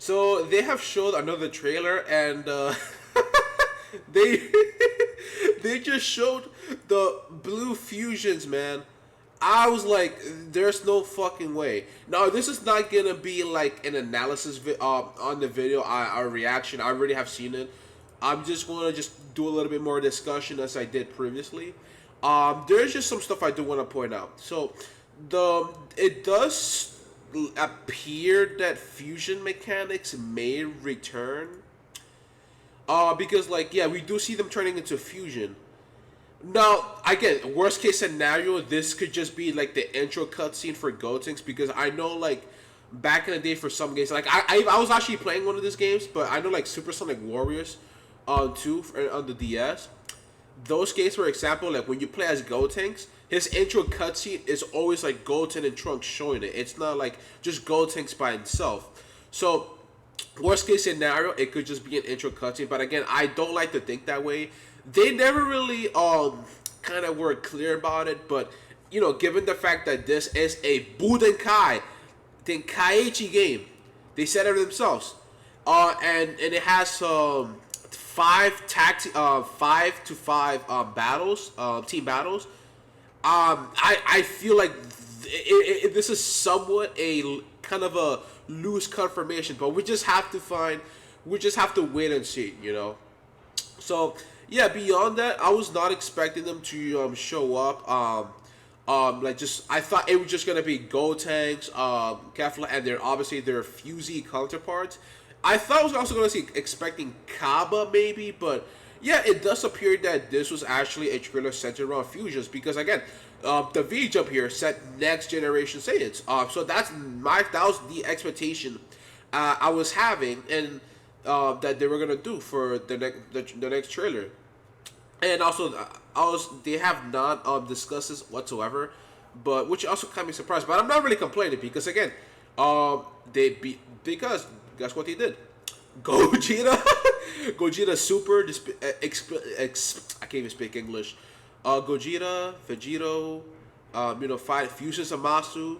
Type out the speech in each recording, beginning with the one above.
So they have showed another trailer, and they they just showed the blue fusions, man. I was like, there's no fucking way. Now, this is not gonna be like an analysis on the video, our reaction. I already have seen it. I'm just gonna just do a little bit more discussion as I did previously. There's just some stuff I do want to point out. So, it does appear that fusion mechanics may return. Because like yeah, we do see them turning into fusion. Now, again, worst case scenario, this could just be like the intro cutscene for Gotenks, because I know like back in the day for some games, like I was actually playing one of these games, but I know like Supersonic Warriors on on the DS. Those games, for example, like when you play as Gotenks, his intro cutscene is always like Goten and Trunks showing it. It's not like just Gotenks by himself. So worst case scenario, it could just be an intro cutscene. But again, I don't like to think that way. They never really kind of were clear about it, but you know, given the fact that this is a Budokai Tenkaichi game, they said it themselves. And it has five to five battles, team battles. I feel like this is somewhat a kind of a loose confirmation, but we just have to wait and see, you know. So yeah, beyond that, I was not expecting them to show up. Like just I thought it was just gonna be Gotenks, Kefla, and obviously their Fusey counterparts. I thought I was also gonna see expecting Kaba maybe, but yeah, it does appear that this was actually a trailer centered around fusions, because again, the V jump here said next generation Saiyans. So that was the expectation I was having, and that they were gonna do for the next trailer. And also, they have not discussed this whatsoever, but which also kind of me surprised. But I'm not really complaining, because again, because guess what they did? Gogeta, Gogeta Super. I can't even speak English. Gogeta, Vegito, five Fusion Zamasu.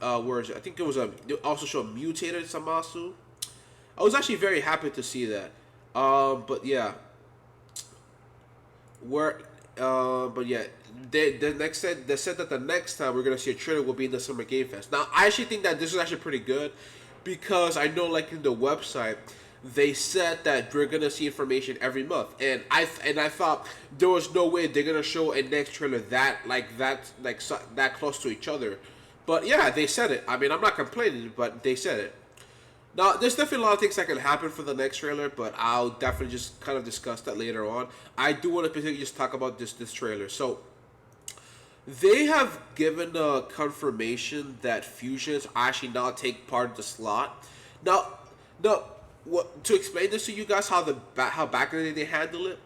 Words. I think it was they also showed mutated Zamasu. I was actually very happy to see that. But yeah, but yeah, they said that the next time we're gonna see a trailer will be in the Summer Game Fest. Now, I actually think that this is actually pretty good, because I know like in the website they said that we're gonna see information every month, and I thought there was no way they're gonna show a next trailer that close to each other. But yeah, they said it. I mean, I'm not complaining, but they said it. Now, there's definitely a lot of things that can happen for the next trailer, but I'll definitely just kind of discuss that later on. I do want to particularly just talk about this trailer. So, they have given a confirmation that fusions actually now take part of the slot. Now, to explain this to you guys, how back in the day they handle it.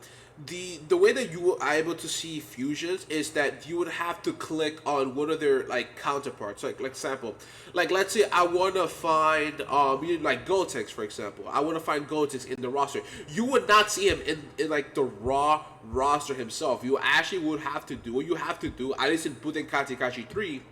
The way that you are able to see fusions is that you would have to click on one of their like counterparts. Like example, like let's say I want to find like Gotenks, for example. I want to find Gotenks in the roster. You would not see him in like the raw roster himself. You actually would have to do what you have to do. At least in Budokai Tenkaichi 3,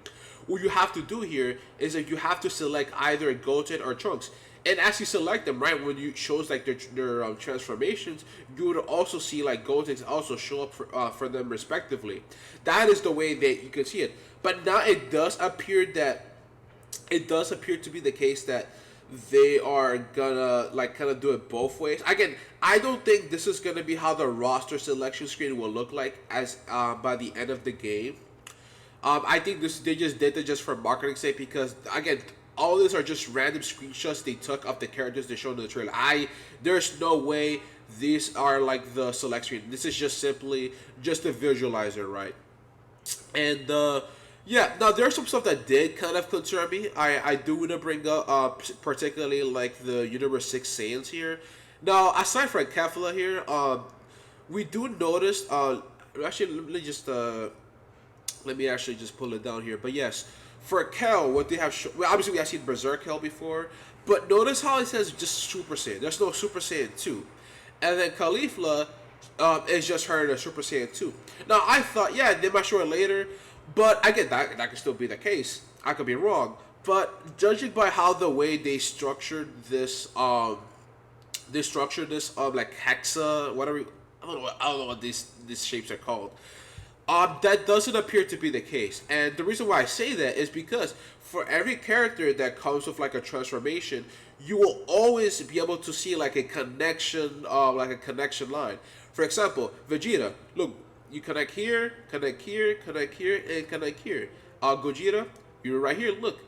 what you have to do here is that you have to select either Goten or Trunks. And as you select them, right, when you shows like their transformations, you would also see like Gotenks also show up for them respectively. That is the way that you can see it. But now it does appear to be the case that they are gonna like kind of do it both ways. Again, I don't think this is gonna be how the roster selection screen will look like as by the end of the game. I think they just did it just for marketing sake, because again, all these are just random screenshots they took of the characters they showed in the trailer. There's no way these are like the select screen. This is just simply just a visualizer, right? And yeah, now there's some stuff that did kind of concern me. I do want to bring up particularly like the Universe 6 Saiyans here. Now, aside from Kefla here, we do notice actually let me actually just pull it down here. But yes, for Kel, what they have well, obviously we have seen Berserk Kel before, but notice how it says just Super Saiyan. There's no Super Saiyan 2. And then Caulifla is just her in a Super Saiyan 2. Now, I thought, yeah, they might show it later, but I get that could still be the case. I could be wrong. But judging by how the way they structured this like hexa, whatever. I don't know what these shapes are called. That doesn't appear to be the case, and the reason why I say that is because for every character that comes with like a transformation, you will always be able to see like a connection line. For example, Vegeta, look, you connect here, connect here, connect here, and connect here. Gogeta, you're right here. Look,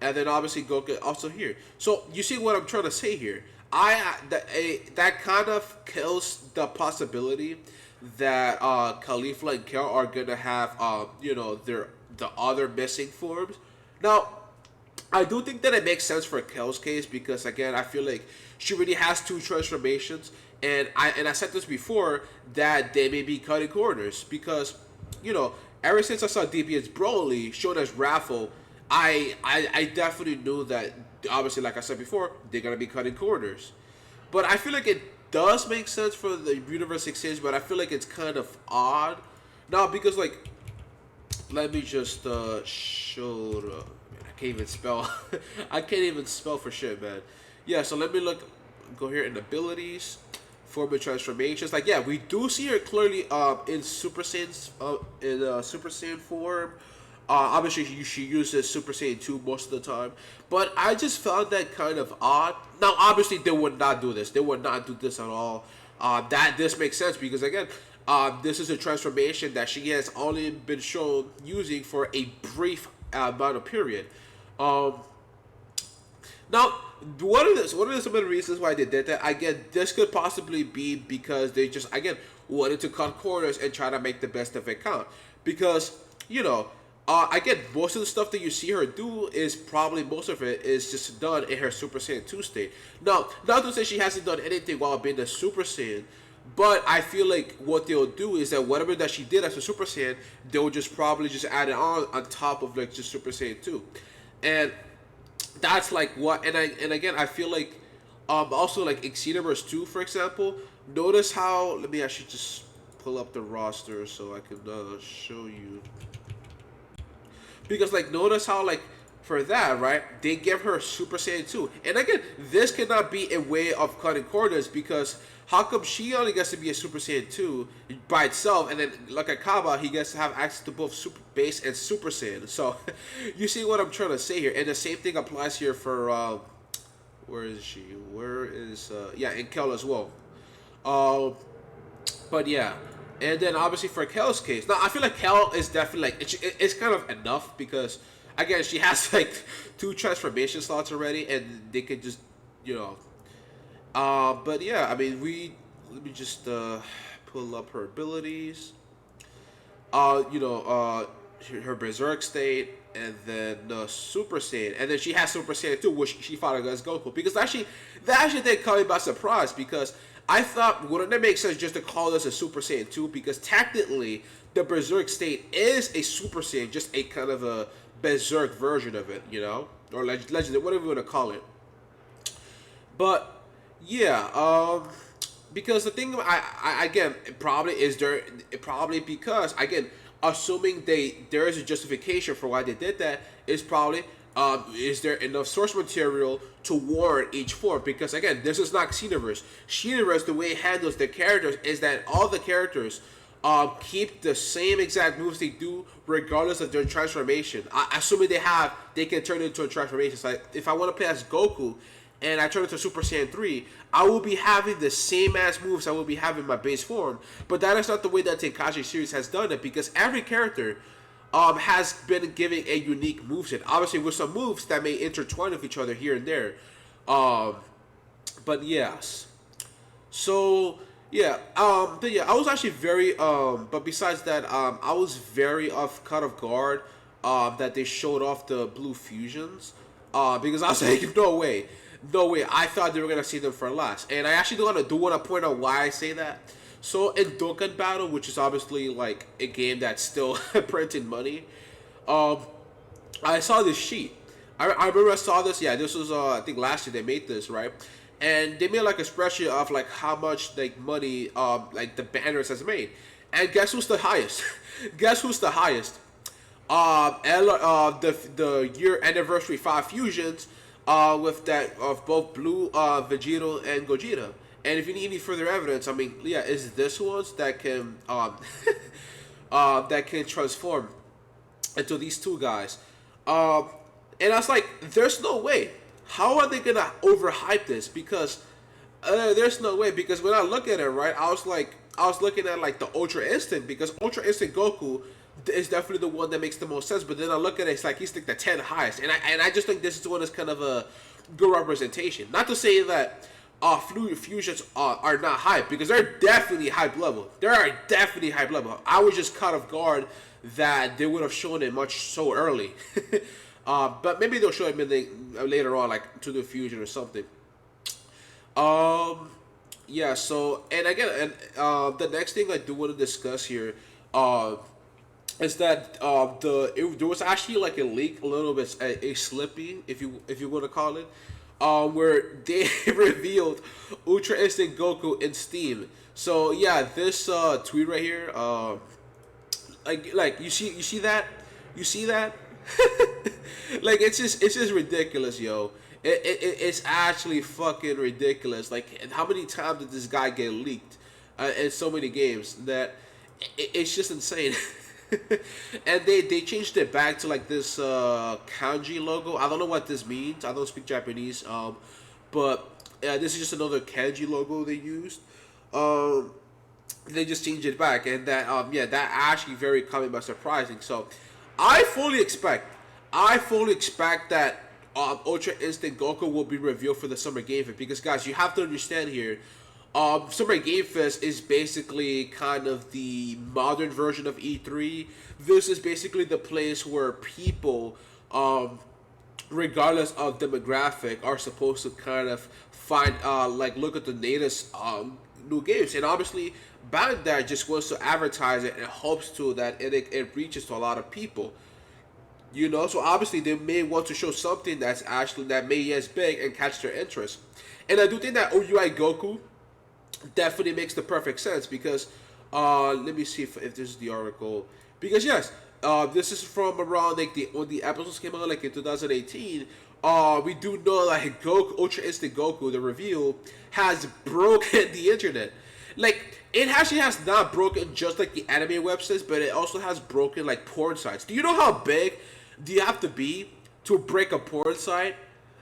and then obviously Goku also here. So you see what I'm trying to say here. That kind of kills the possibility that Khalifa and Kel are gonna have the other missing forms. Now, I do think that it makes sense for Kel's case because again, I feel like she really has two transformations, and I said this before that they may be cutting corners because you know ever since I saw DBS Broly shown as Raffle, I definitely knew that obviously like I said before they're gonna be cutting corners, but I feel like it does make sense for the universe exchange, but I feel like it's kind of odd now because like let me just show the I can't even spell. I can't even spell for shit, man. Yeah, so let me go here in abilities, form and transformations. Like, yeah, we do see her clearly in Super Saiyan, Super Saiyan form. Obviously, she uses Super Saiyan 2 most of the time, but I just found that kind of odd. Now, obviously, they would not do this. They would not do this at all. That this makes sense because again, this is a transformation that she has only been shown using for a brief amount of period. Um, Now, what are some of the reasons why they did that? Again, this could possibly be because they just again wanted to cut corners and try to make the best of it count. Because again, most of the stuff that you see her do is probably most of it is just done in her Super Saiyan 2 state. Now, not to say she hasn't done anything while being a Super Saiyan, but I feel like what they'll do is that whatever that she did as a Super Saiyan, they'll just probably just add it on top of like just Super Saiyan 2. And that's like what and again I feel like also like in Xenoverse 2 for example, notice how let me actually just pull up the roster so I can show you because like notice how like for that right they give her Super Saiyan 2 and again this cannot be a way of cutting corners because how come she only gets to be a Super Saiyan 2 by itself and then like a Kaba he gets to have access to both Super Base and Super Saiyan. So you see what I'm trying to say here, and the same thing applies here for where is she, where is yeah, and Kel as well. uh, but yeah, and then obviously for Kel's case, now I feel like Kel is definitely like it's kind of enough because again she has like two transformation slots already, and they could just you know. But yeah, I mean let me just pull up her abilities. Her Berserk state, and then Super Saiyan, and then she has Super Saiyan 2, which she fought against Goku. Because that actually did caught me by surprise because I thought wouldn't it make sense just to call this a Super Saiyan 2 because technically the Berserk state is a Super Saiyan, just a kind of a Berserk version of it, or legendary, whatever you want to call it. But yeah, because the thing I again it probably because again assuming there is a justification for why they did that is probably is there enough source material to warrant each form? Because again, this is not Xenoverse. Xenoverse, the way it handles the characters is that all the characters keep the same exact moves they do regardless of their transformation. Assuming they can turn it into a transformation. So like if I want to play as Goku and I turn it to Super Saiyan 3, I will be having the same ass moves I will be having in my base form. But that is not the way that Tenkaichi series has done it because every character has been giving a unique moveset. Obviously with some moves that may intertwine with each other here and there. But yes. So yeah, but yeah, I was actually very but besides that, I was very off guard that they showed off the blue fusions. Because I was like, no way. No way. I thought they were gonna see them for last. And I actually do want to point out why I say that. So in Dokkan Battle, which is obviously like a game that's still printing money, I saw this sheet. I remember I saw this. Yeah, this was I think last year they made this, right? And they made like a spreadsheet of like how much like money like the banners has made. And guess who's the highest? Guess who's the highest? The year anniversary 5 fusions, with that of both Blue, Vegito, and Gogeta. And if you need any further evidence, I mean, yeah, it's this ones that can that can transform into these two guys. Um, and I was like, there's no way. How are they gonna overhype this? Because there's no way. Because when I look at it, right, I was looking at like the Ultra Instinct, because Ultra Instinct Goku is definitely the one that makes the most sense. But then I look at it, it's like he's like the 10 highest, and I just think this is one is kind of a good representation. Not to say that fluid fusions are not hype, because they're definitely hype level. They are definitely hype level. I was just caught off guard that they would have shown it much so early. But maybe they'll show it later on, like to the fusion or something. Um, yeah. So, and again, and the next thing I do want to discuss here, uh, is that there was actually like a leak, a little bit a slippy, if you want to call it, where they revealed Ultra Instinct Goku in Steam. So yeah, this tweet right here, like you see that, you see that, like it's just ridiculous, yo. It's actually fucking ridiculous. Like, how many times did this guy get leaked in so many games that it's just insane. And they changed it back to like this kanji logo. I don't know what this means. I don't speak Japanese. But this is just another kanji logo they used. Um, they just changed it back, and that yeah, that actually very caught me by surprising. So I fully expect, I fully expect that Ultra Instinct Goku will be revealed for the Summer Game Fest, because guys, you have to understand here. Summer Game Fest is basically kind of the modern version of E3. This is basically the place where people, regardless of demographic, are supposed to kind of find, like, look at the latest new games. And obviously, Bandai just wants to advertise it and hopes to that it reaches to a lot of people. You know, so obviously they may want to show something that's actually that may be as big and catch their interest. And I do think that OUI Goku definitely makes the perfect sense, because let me see if this is the article, because yes, this is from around like when the episodes came out like in 2018. We do know like Goku, Ultra Instinct Goku, the reveal has broken the internet. Like, it actually has not broken just like the anime websites, but it also has broken like porn sites. Do you know how big do you have to be to break a porn site?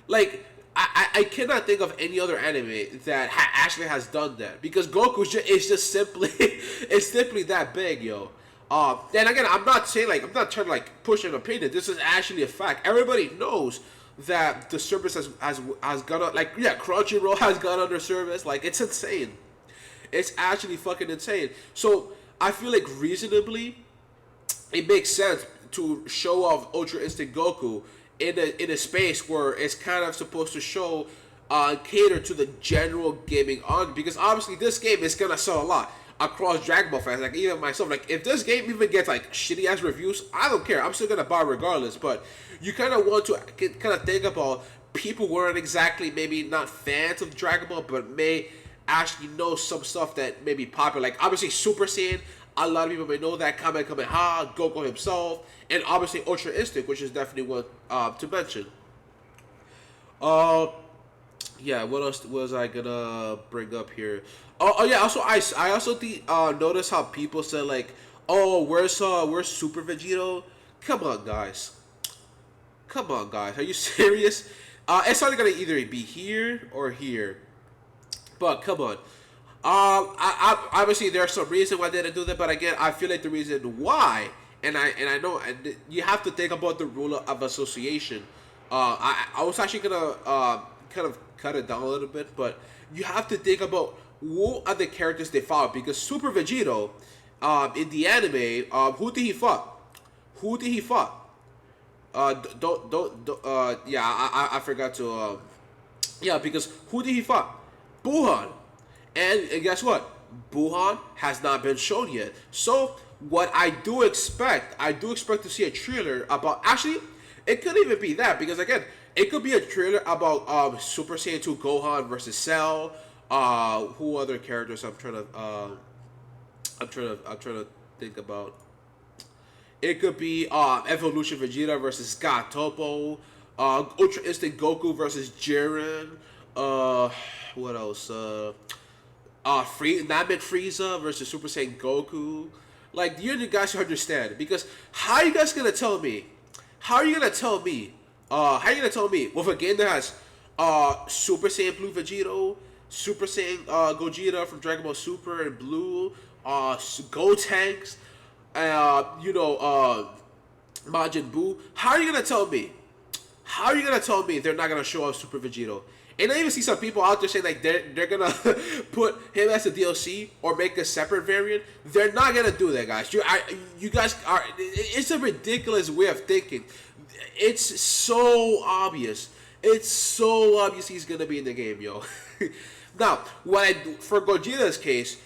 Like, I cannot think of any other anime that actually has done that, because Goku is just simply it's simply that big, yo. And again, I'm not saying like, I'm not trying to like push an opinion. This is actually a fact. Everybody knows that the service has gone on, like, yeah, Crunchyroll has gone under service. Like, it's insane. It's actually fucking insane. So I feel like reasonably, it makes sense to show off Ultra Instinct Goku in a space where it's kind of supposed to show cater to the general gaming on, because obviously this game is gonna sell a lot across Dragon Ball fans. Like, even myself, like, if this game even gets like shitty ass reviews, I don't care. I'm still gonna buy regardless. But you kind of want to kind of think about people who aren't exactly maybe not fans of Dragon Ball, but may actually know some stuff that may be popular. Like, obviously Super Saiyan, a lot of people may know that, Kamehameha, Goku himself, and obviously Ultra Instinct, which is definitely one to mention. Uh, yeah, what else was I gonna bring up here? Oh yeah, also I also noticed how people said like, oh, where's Super Vegito? Come on, guys. Come on, guys. Are you serious? It's either gonna either be here or here. But come on. Obviously there's some reason why they didn't do that, but again, I feel like the reason why, and I know, and you have to think about the rule of association. I was actually gonna kind of cut it down a little bit, but you have to think about what are the characters they follow, because Super Vegito, in the anime, who did he fight? Who did he fight? Don't yeah, I forgot to yeah, because who did he fight? Buhan. And guess what? Buhan has not been shown yet. So what I do expect to see a trailer about. Actually, it could even be that, because again, it could be a trailer about Super Saiyan 2 Gohan versus Cell. Who other characters I'm trying to think about. It could be Evolution Vegeta versus God Topo, Ultra Instinct Goku versus Jiren. What else? Namek Frieza versus Super Saiyan Goku. Like, you guys should understand, because how are you guys gonna tell me? How are you gonna tell me? How are you gonna tell me with a game that has Super Saiyan Blue Vegito, Super Saiyan Gogeta from Dragon Ball Super and Blue, Gotenks, Majin Buu? How are you gonna tell me? How are you gonna tell me they're not gonna show off Super Vegito? And I even see some people out there saying like they're gonna put him as a DLC or make a separate variant. They're not gonna do that, guys. You guys are. It's a ridiculous way of thinking. It's so obvious. It's so obvious he's gonna be in the game, yo. Now, for Gogeta's case,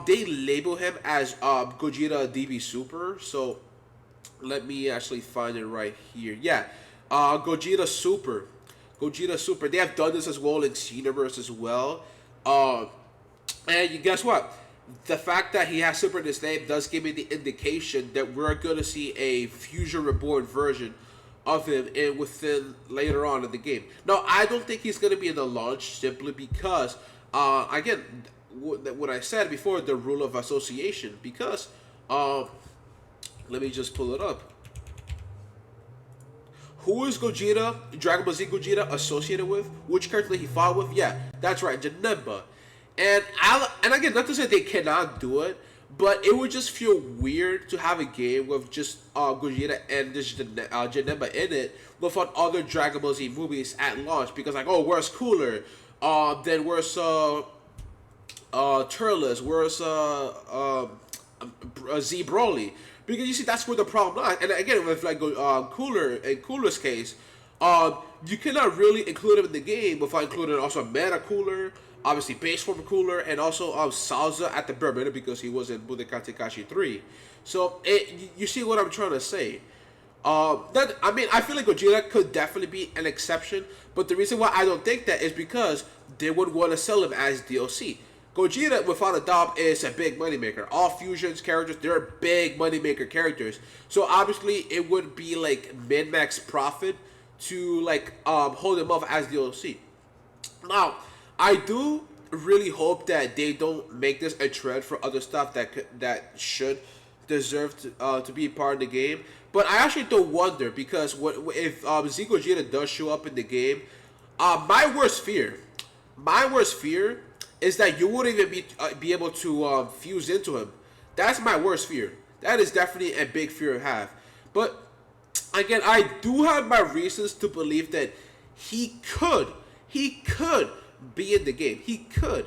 they label him as Gogeta DB Super. So let me actually find it right here. Yeah, Gogeta Super. Gogeta Super. They have done this as well in Xenoverse as well. And you guess what? The fact that he has Super in his name does give me the indication that we're going to see a Fusion Reborn version of him within later on in the game. Now, I don't think he's going to be in the launch simply because, again, what I said before, the rule of association. Because, let me just pull it up. Who is Gogeta, Dragon Ball Z Gogeta, associated with? Which character he fought with? Yeah, that's right, Janemba. And again, not to say they cannot do it, but it would just feel weird to have a game with just Gogeta and this Janemba in it without other Dragon Ball Z movies at launch. Because like, oh, where's Cooler? Then where's Turles? Where's Z Broly? Because you see, that's where the problem lies. And again, with like Cooler, in Cooler's case, you cannot really include him in the game without including also Mana Cooler, obviously Base Form Cooler, and also Salza at the bare minimum because he was in Budokai Tenkaichi 3. So you see what I'm trying to say. I feel like Gogeta could definitely be an exception, but the reason why I don't think that is because they would want to sell him as DLC. Gogeta, without a doubt, is a big moneymaker. All Fusion's characters, they're big moneymaker characters. So obviously, it would be like min-max profit to like hold him up as DLC. Now, I do really hope that they don't make this a trend for other stuff that should deserve to be part of the game. But I actually don't wonder, because if Z Gogeta does show up in the game, my worst fear is that you wouldn't even be able to fuse into him. That's my worst fear. That is definitely a big fear I have. But again, I do have my reasons to believe that he could be in the game. He could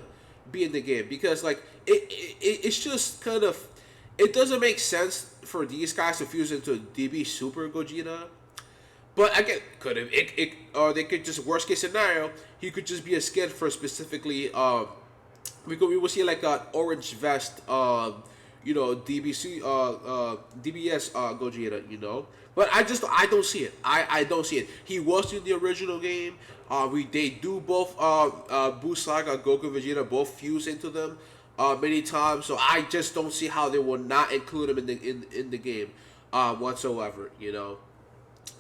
be in the game because like it's just kind of, it doesn't make sense for these guys to fuse into DB Super Gogeta. But again, or they could just, worst case scenario, he could just be a skin for specifically we will see like an orange vest, DBS Gogeta, But I don't see it. I don't see it. He was in the original game. They do both Buu Saga, Goku, Vegeta both fuse into them many times. So I just don't see how they will not include him in the game whatsoever.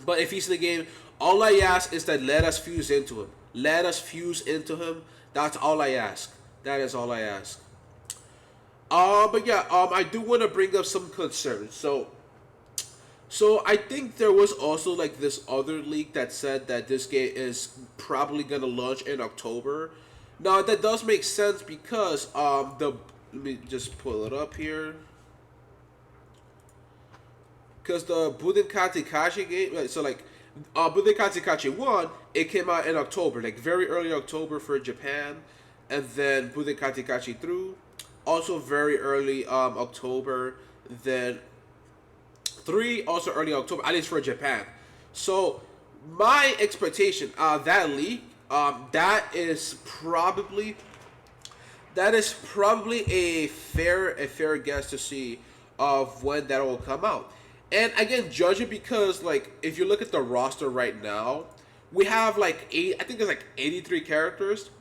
But if he's in the game, all I ask is that let us fuse into him. Let us fuse into him. That's all I ask. That is all I ask. But yeah, I do want to bring up some concerns. So I think there was also like this other leak that said that this game is probably gonna launch in October. Now that does make sense because let me just pull it up here. Because the Budokai Tenkaichi game, so like Budokai Tenkaichi 1, it came out in October, like very early October for Japan. And then Budokai Tenkaichi 3, also very early October. Then 3, also early October, at least for Japan. So my expectation, that leak, that is probably a fair guess to see of when that will come out. And again, judging because like if you look at the roster right now, we have like I think there's like 83 characters.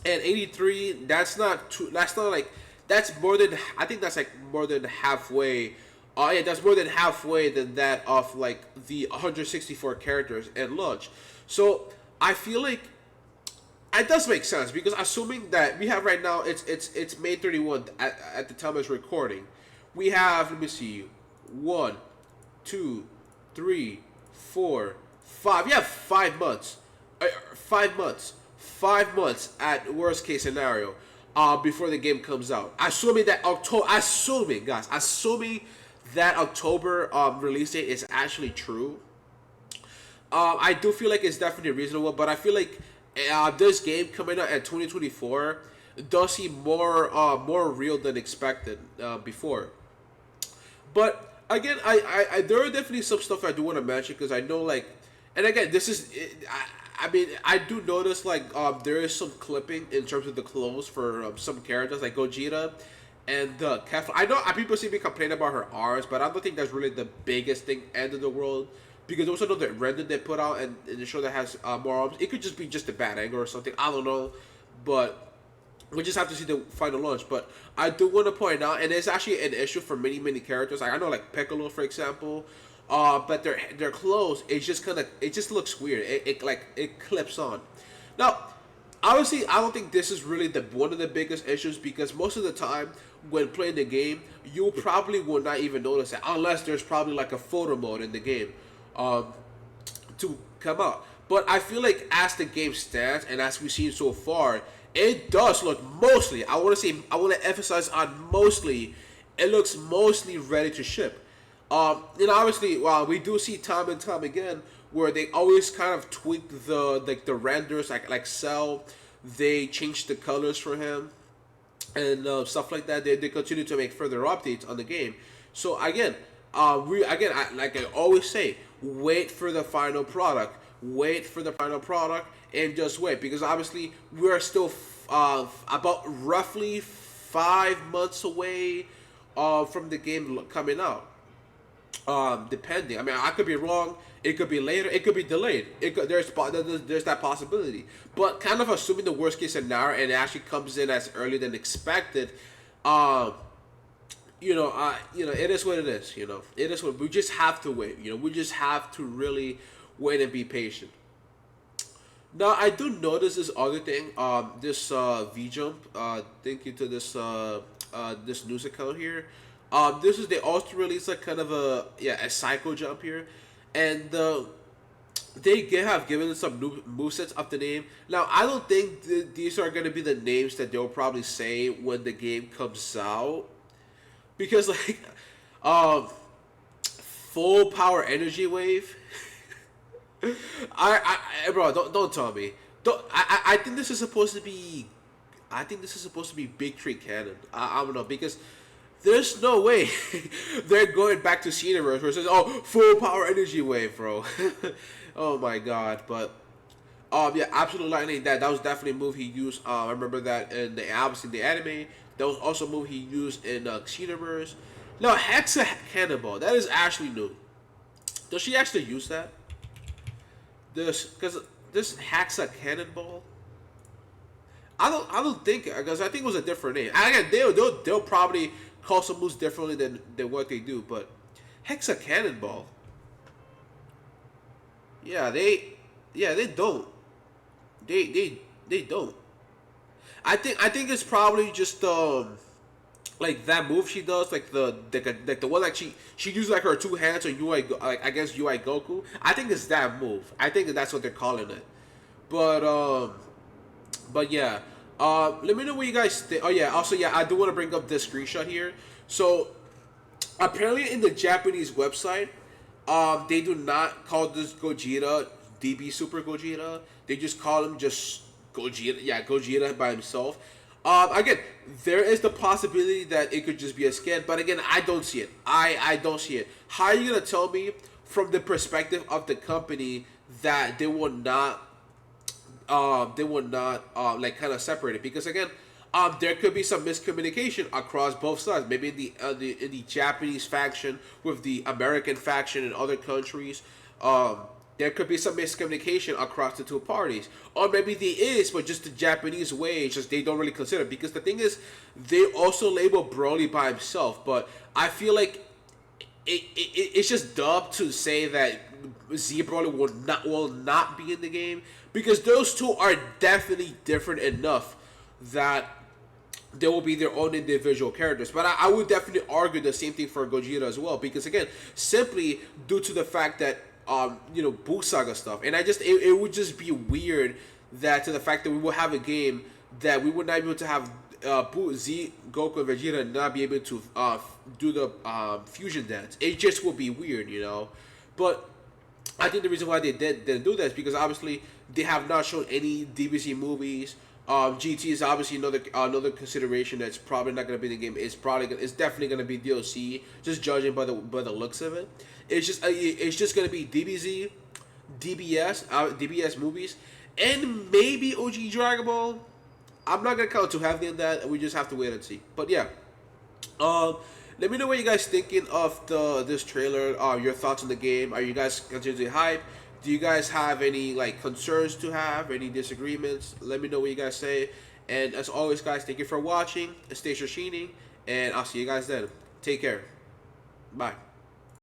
And 83, that's more than, I think that's like more than halfway Yeah, that's more than halfway than that of like the 164 characters at launch. So I feel like it does make sense because assuming that we have right now, it's May 31 at the time of this recording. We have, let me see, one, two, three, 4, 5. Yeah, 5 months. 5 months. 5 months at worst case scenario. Before the game comes out. Assuming that October, assuming that October release date is actually true. I do feel like it's definitely reasonable, but I feel like this game coming out in 2024 does seem more real than expected before. But again, there are definitely some stuff I do want to mention because I know like, and again, this is I mean I do notice like there is some clipping in terms of the clothes for some characters like Gogeta and Kefla. I know people seem to be complaining about her arms, but I don't think that's really the biggest thing end of the world because also know the render they put out and the show that has more arms. It could just be just a bad angle or something. I don't know, but we just have to see the final launch. But I do want to point out, and it's actually an issue for many characters. Like I know, like Piccolo, for example. But their clothes, it just looks weird. It clips on. Now, obviously, I don't think this is really the one of the biggest issues because most of the time when playing the game, you probably will not even notice it unless there's probably like a photo mode in the game to come out. But I feel like as the game stands and as we've seen so far, it does look mostly. I want to emphasize on mostly. It looks mostly ready to ship. Obviously, we do see time and time again where they always kind of tweak the renders, like Cell, they change the colors for him and stuff like that. They continue to make further updates on the game. So again, like I always say, wait for the final product. Wait for the final product and just wait because obviously we are still about roughly 5 months away from the game coming out. Depending. I mean, I could be wrong. It could be later. It could be delayed. There's that possibility. But kind of assuming the worst case scenario and it actually comes in as early than expected. It is what it is. It is what we just have to wait. We just have to really wait and be patient. Now I do notice this other thing. This V Jump. Thank you to this news account here. They also released like kind of a psycho jump here, and they have given some new movesets of the name. Now I don't think these are gonna be the names that they'll probably say when the game comes out, because like, full power energy wave. Bro, don't tell me. I think this is supposed to be. I think this is supposed to be Big Tree Cannon. I don't know because there's no way they're going back to Xenoverse where it says, "Oh, full power energy wave, bro." Oh my god! But yeah, Absolute Lightning. That was definitely a move he used. I remember that in the anime. That was also a move he used in Xenoverse. Now Hexa Cannonball. That is actually new. Does she actually use that? This Hexa Cannonball. I don't think because I think it was a different name. And again, they'll probably call some moves differently than what they do, but Hexa Cannonball. Yeah, they don't. They don't. I think it's probably just like that move she does, like the one like she uses like her two hands on UI like against UI Goku. I think it's that move. I think that's what they're calling it. But yeah. Let me know what you guys think. Oh yeah, also yeah, I do want to bring up this screenshot here. So apparently in the Japanese website, they do not call this Gogeta DB Super Gogeta. They just call him just Gogeta. Yeah, Gogeta by himself. Again, there is the possibility that it could just be a skin, but again, I don't see it. I don't see it. How are you gonna tell me from the perspective of the company that they will not like kind of separate it? Because again, there could be some miscommunication across both sides. Maybe in the Japanese faction with the American faction in other countries. There could be some miscommunication across the two parties, or maybe there is, but just the Japanese way, it's just they don't really consider. Because the thing is, they also label Broly by himself, but I feel like it's just dumb to say that Z Broly will not be in the game, because those two are definitely different enough that they will be their own individual characters. But I would definitely argue the same thing for Gogeta as well, because again, simply due to the fact that Buu Saga stuff, and it would just be weird that to the fact that we will have a game that we would not be able to have Z, Goku, and Vegeta not be able to do the fusion dance. It just would be weird, But I think the reason why they didn't do that is because obviously they have not shown any DBZ movies. GT is obviously another consideration that's probably not going to be in the game. It's definitely going to be DLC, just judging by the looks of it. It's just going to be DBZ, DBS movies, and maybe OG Dragon Ball. I'm not going to count too heavily on that. We just have to wait and see. But yeah, let me know what you guys thinking of this trailer. Your thoughts on the game. Are you guys continually hyped? Do you guys have any concerns to have? Any disagreements? Let me know what you guys say. And as always, guys, thank you for watching. Stay shining, and I'll see you guys then. Take care. Bye.